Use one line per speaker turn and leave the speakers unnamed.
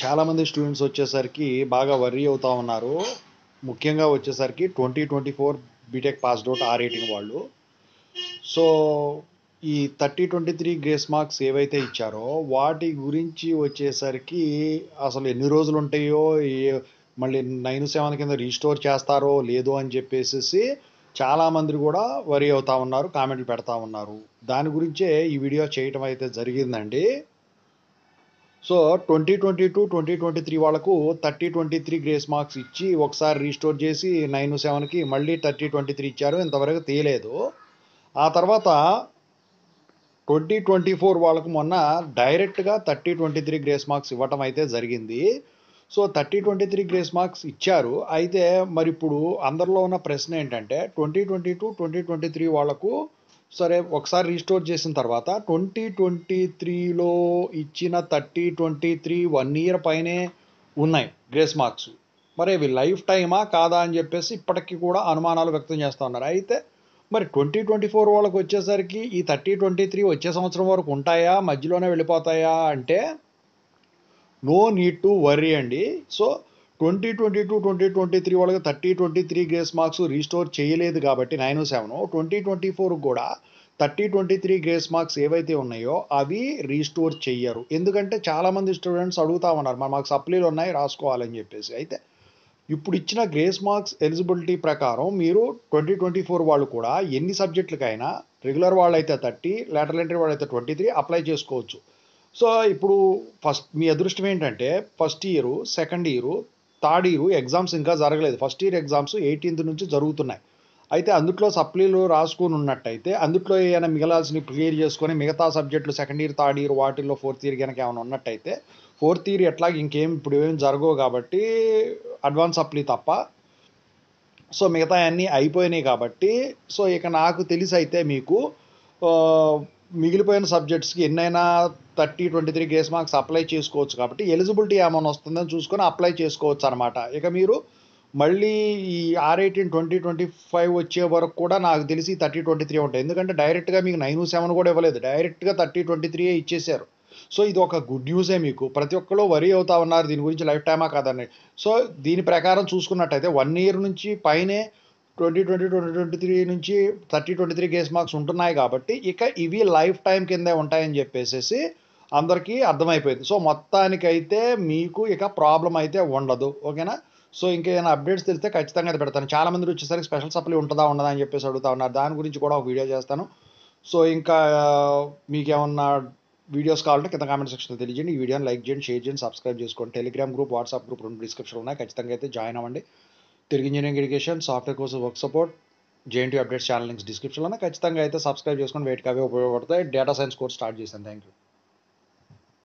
చాలామంది స్టూడెంట్స్ వచ్చేసరికి బాగా వర్రీ అవుతా ఉన్నారు. ముఖ్యంగా వచ్చేసరికి 2024 బీటెక్ పాస్డ్ అవుట్ ఆ రేటింగ్ వాళ్ళు. సో ఈ 3023 గ్రేస్ మార్క్స్ ఏవైతే ఇచ్చారో వాటి గురించి వచ్చేసరికి అసలు ఎన్ని రోజులు ఉంటాయో, మళ్ళీ 97 కింద రీస్టోర్ చేస్తారో లేదో అని చెప్పేసి చాలామంది కూడా వరి అవుతా ఉన్నారు, కామెంట్లు పెడతా ఉన్నారు. దాని గురించే ఈ వీడియో చేయటం అయితే జరిగిందండి. సో 2022-2023 వాళ్ళకు 3023 గ్రేస్ మార్క్స్ ఇచ్చి ఒకసారి రీస్టోర్ చేసి 97కి మళ్ళీ 3023 ఇచ్చారు, ఇంతవరకు తీయలేదు. ఆ తర్వాత 2024 వాళ్ళకు మొన్న డైరెక్ట్గా 3023 గ్రేస్ మార్క్స్ ఇవ్వటం అయితే జరిగింది. సో 3023 గ్రేస్ మార్క్స్ ఇచ్చారు. అయితే మరి ఇప్పుడు అందరిలో ఉన్న ప్రశ్న ఏంటంటే 2022-2023 వాళ్ళకు సరే ఒకసారి రీస్టోర్ చేసిన తర్వాత 2023లో ఇచ్చిన 3023 1 ఇయర్ పైనే ఉన్నాయి గ్రేస్ మార్క్స్. మరి అవి లైఫ్ టైమా కాదా అని చెప్పేసి ఇప్పటికీ కూడా అనుమానాలు వ్యక్తం చేస్తూ ఉన్నారు. అయితే మరి 2024 వాళ్ళకి వచ్చేసరికి ఈ 3023 వచ్చే సంవత్సరం వరకు ఉంటాయా, మధ్యలోనే వెళ్ళిపోతాయా అంటే నో నీడ్ టు వర్రీ అండి. సో 2022-2023 వాళ్ళకి 3023 గ్రేస్ మార్క్స్ రీస్టోర్ చేయలేదు కాబట్టి 907 2024 కూడా 3023 గ్రేస్ మార్క్స్ ఏవైతే ఉన్నాయో అవి రీస్టోర్ చెయ్యరు. ఎందుకంటే చాలామంది స్టూడెంట్స్ అడుగుతా ఉన్నారు మాకు సప్లీలు ఉన్నాయి రాసుకోవాలని చెప్పేసి. అయితే ఇప్పుడు ఇచ్చిన గ్రేస్ మార్క్స్ ఎలిజిబిలిటీ ప్రకారం మీరు 2024 వాళ్ళు కూడా ఎన్ని సబ్జెక్టులకైనా రెగ్యులర్ వాళ్ళైతే 30, లేటరల్ ఎంట్రీ వాళ్ళైతే 23 అప్లై చేసుకోవచ్చు. సో ఇప్పుడు ఫస్ట్ మీ అదృష్టం ఏంటంటే first year, second year, third year exams ఇంకా జరగలేదు. ఫస్ట్ ఇయర్ ఎగ్జామ్స్ 18th నుంచి జరుగుతున్నాయి. అయితే అందుట్లో సప్లీలు రాసుకొని ఉన్నట్టయితే అందుట్లో ఏమైనా మిగలాల్సినవి క్లియర్ చేసుకొని మిగతా సబ్జెక్టులు సెకండ్ ఇయర్, థర్డ్ ఇయర్ వాటిల్లో ఫోర్త్ ఇయర్ కనుక ఏమైనా ఉన్నట్టయితే ఫోర్త్ ఇయర్ ఎట్లాగ ఇంకేం ఇప్పుడు ఏం జరగవు కాబట్టి అడ్వాన్స్ సప్లీ తప్ప సో మిగతా అన్నీ అయిపోయినాయి కాబట్టి సో ఇక నాకు తెలిసి అయితే మీకు మిగిలిపోయిన సబ్జెక్ట్స్కి ఎన్నైనా 30-23 గ్రేస్ మార్క్స్ అప్లై చేసుకోవచ్చు కాబట్టి ఎలిజిబిలిటీ ఏమైనా వస్తుందని చూసుకొని అప్లై చేసుకోవచ్చు అనమాట. ఇక మీరు మళ్ళీ ఈ R18 2025 వచ్చే వరకు కూడా నాకు తెలిసి 30-23 ఉంటాయి. ఎందుకంటే డైరెక్ట్గా మీకు 9-7 కూడా ఇవ్వలేదు, డైరెక్ట్గా 30-23 ఇచ్చేసారు. సో ఇది ఒక గుడ్ న్యూసే. మీకు ప్రతి ఒక్కరు వరీ అవుతా ఉన్నారు దీని గురించి లైఫ్ టైమా కాదని. సో దీని ప్రకారం చూసుకున్నట్టయితే 1 ఇయర్ నుంచి పైనే 2020-2023 నుంచి 30-23 గ్రేస్ మార్క్స్ ఉంటున్నాయి కాబట్టి ఇక ఇవి లైఫ్ టైం కిందే ఉంటాయని చెప్పేసి అందరికీ అర్థమైపోయింది. సో మొత్తానికైతే మీకు ఇక ప్రాబ్లం అయితే ఉండదు. ఓకేనా? సో ఇంకేమైనా అప్డేట్స్ తెలిస్తే ఖచ్చితంగా అది పెడతాను. చాలామంది వచ్చేసరికి స్పెషల్ సప్లీ ఉంటుందా ఉండదా అని చెప్పేసి అడుగుతా ఉన్నారు. దాని గురించి కూడా ఒక వీడియో చేస్తాను. సో ఇంకా మీకేమన్నా వీడియోస్ కావాలంటే కింద కామెంట్ సెక్షన్లో తెలియజేయండి. ఈ వీడియోని లైక్ చేయండి, షేర్ చేయండి, సబ్స్క్రైబ్ చేసుకోండి. టెలిగ్రామ్ గ్రూప్, వాట్సాప్ గ్రూప్ రెండు డిస్క్రిప్షన్లో ఉన్నాయి. ఖచ్చితంగా అయితే జాయిన్ అవ్వండి. Telugu engineering education, software course work support, JNTU updates channel links డిస్క్రిప్షన్లో ఉన్నాయి. ఖచ్చితంగా అయితే సబ్స్క్రైబ్ చేసుకొని వేటికి అవే ఉపయోగపడతాయి. డేటా సైన్స్ కోర్స్ స్టార్ట్ చేశాను. Thank you.